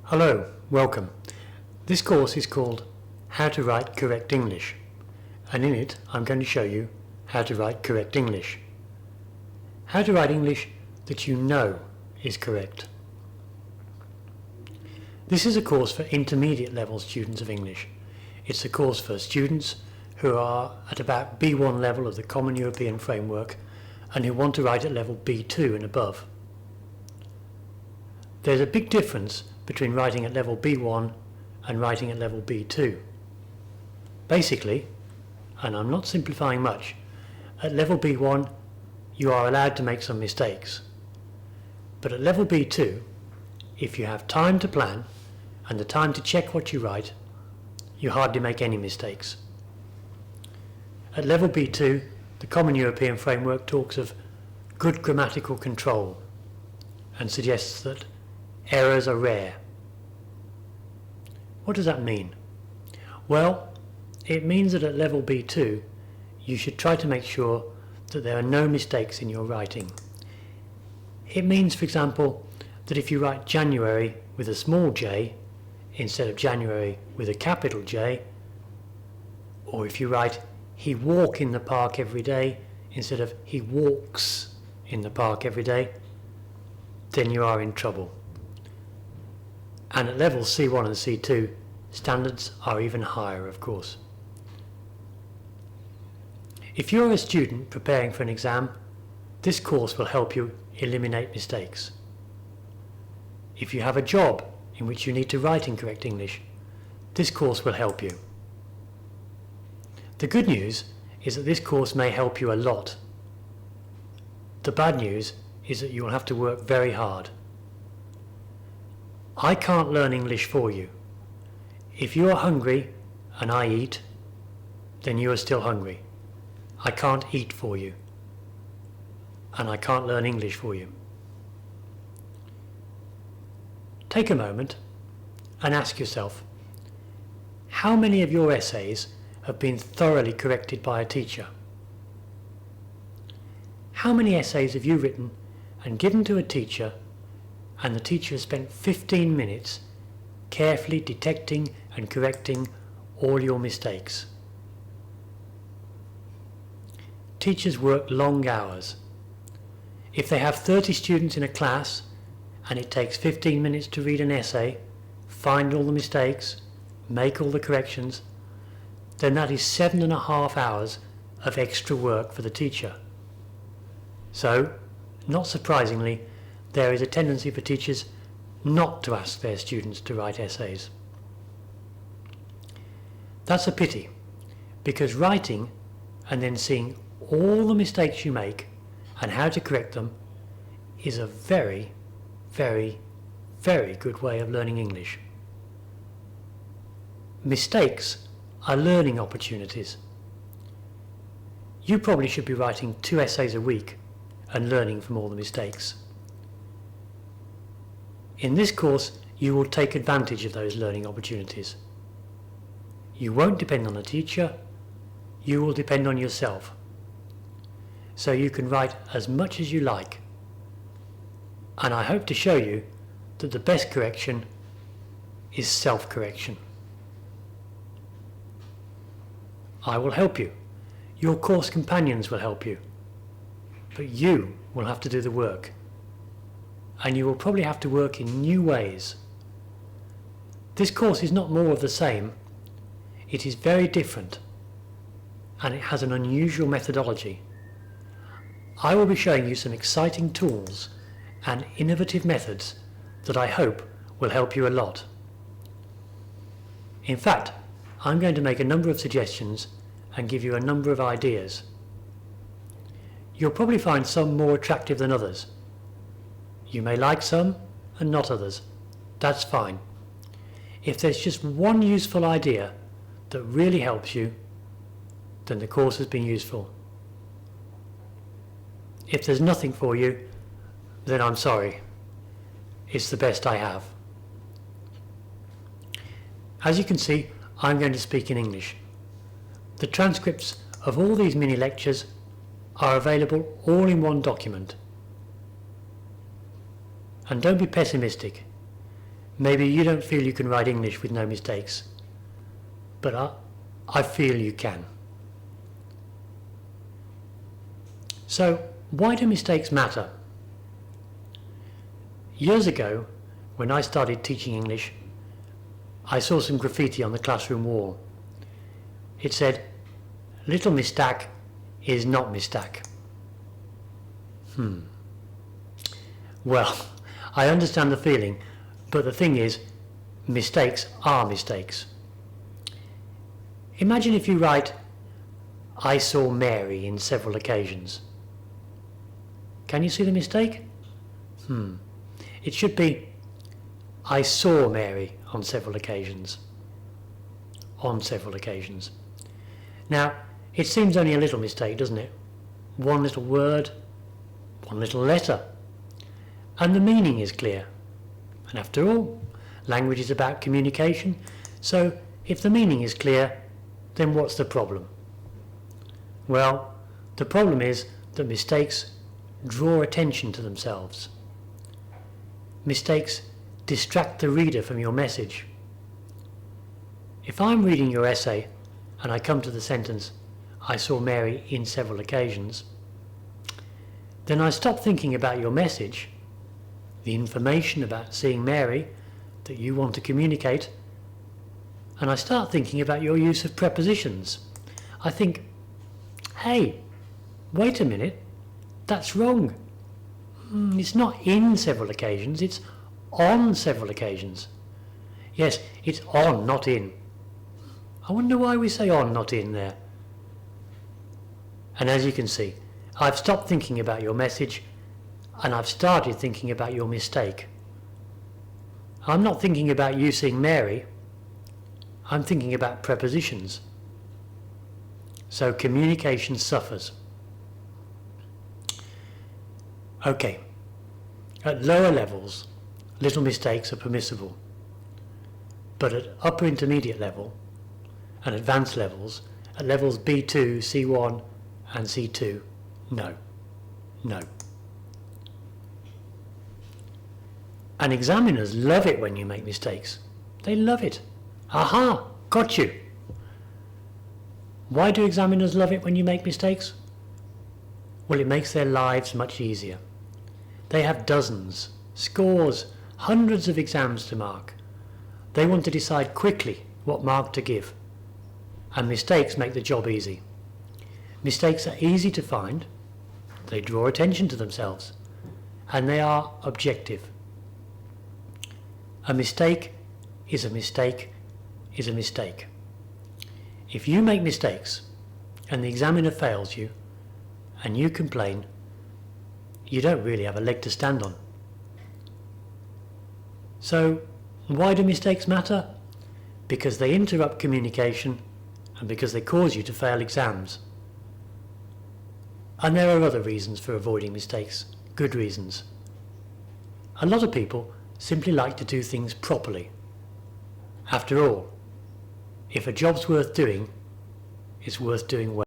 Hello, welcome. This course is called How to Write Correct English, and in it I'm going to show you how to write correct English. How to write English that you know is correct. This is a course for intermediate level students of English. It's a course for students who are at about B1 level of the Common European Framework and who want to write at level B2 and above. There's a big difference between writing at level B1 and writing at level B2. Basically, and I'm not simplifying much, at level B1 you are allowed to make some mistakes. But at level B2, if you have time to plan and the time to check what you write, you hardly make any mistakes. At level B2, the Common European Framework talks of good grammatical control and suggests that errors are rare. What does that mean? Well, it means that at level B2 you should try to make sure that there are no mistakes in your writing. It means, for example, that if you write January with a small j instead of January with a capital J, or if you write he walk in the park every day instead of he walks in the park every day, then you are in trouble. And at levels C1 and C2, standards are even higher, of course. If you're a student preparing for an exam, this course will help you eliminate mistakes. If you have a job in which you need to write in correct English, this course will help you. The good news is that this course may help you a lot. The bad news is that you will have to work very hard. I can't learn English for you. If you are hungry and I eat, then you are still hungry. I can't eat for you, and I can't learn English for you. Take a moment and ask yourself, how many of your essays have been thoroughly corrected by a teacher? How many essays have you written and given to a teacher, and the teacher has spent 15 minutes carefully detecting and correcting all your mistakes? Teachers work long hours. If they have 30 students in a class and it takes 15 minutes to read an essay, find all the mistakes, make all the corrections, then that is 7.5 hours of extra work for the teacher. So, not surprisingly, there is a tendency for teachers not to ask their students to write essays. That's a pity, because writing and then seeing all the mistakes you make and how to correct them is a very, very, very good way of learning English. Mistakes are learning opportunities. You probably should be writing 2 essays a week and learning from all the mistakes. In this course, you will take advantage of those learning opportunities. You won't depend on a teacher, you will depend on yourself. So you can write as much as you like. And I hope to show you that the best correction is self-correction. I will help you. Your course companions will help you. But you will have to do the work. And you will probably have to work in new ways. This course is not more of the same. It is very different. And it has an unusual methodology. I will be showing you some exciting tools and innovative methods that I hope will help you a lot. In fact, I'm going to make a number of suggestions and give you a number of ideas. You'll probably find some more attractive than others. You may like some and not others. That's fine. If there's just one useful idea that really helps you, then the course has been useful. If there's nothing for you, then I'm sorry. It's the best I have. As you can see, I'm going to speak in English. The transcripts of all these mini lectures are available all in one document. And don't be pessimistic. Maybe you don't feel you can write English with no mistakes, but I feel you can. So, why do mistakes matter? Years ago, when I started teaching English, I saw some graffiti on the classroom wall. It said, "Little mistake is not mistake." Well, I understand the feeling, but the thing is, mistakes are mistakes. Imagine if you write, "I saw Mary in several occasions." Can you see the mistake? It should be, "I saw Mary on several occasions." On several occasions. Now, it seems only a little mistake, doesn't it? One little word, one little letter. And the meaning is clear. And after all, language is about communication, so if the meaning is clear, then what's the problem? Well, the problem is that mistakes draw attention to themselves. Mistakes distract the reader from your message. If I'm reading your essay and I come to the sentence, "I saw Mary in several occasions," then I stop thinking about your message, the information about seeing Mary that you want to communicate, and I start thinking about your use of prepositions. I think, "Hey, wait a minute, that's wrong. It's not in several occasions, it's on several occasions." Yes, it's on, not in. I wonder why we say on, not in there. And as you can see, I've stopped thinking about your message and I've started thinking about your mistake. I'm not thinking about you seeing Mary, I'm thinking about prepositions. So communication suffers. Okay, at lower levels, little mistakes are permissible. But at upper intermediate level and advanced levels, at levels B2, C1 and C2, no. And examiners love it when you make mistakes. They love it. Aha, got you. Why do examiners love it when you make mistakes? Well, it makes their lives much easier. They have dozens, scores, hundreds of exams to mark. They want to decide quickly what mark to give. And mistakes make the job easy. Mistakes are easy to find, they draw attention to themselves, and they are objective. A mistake is a mistake is a mistake. If you make mistakes and the examiner fails you and you complain, you don't really have a leg to stand on. So why do mistakes matter? Because they interrupt communication and because they cause you to fail exams. And there are other reasons for avoiding mistakes, good reasons. A lot of people simply like to do things properly. After all, if a job's worth doing, it's worth doing well.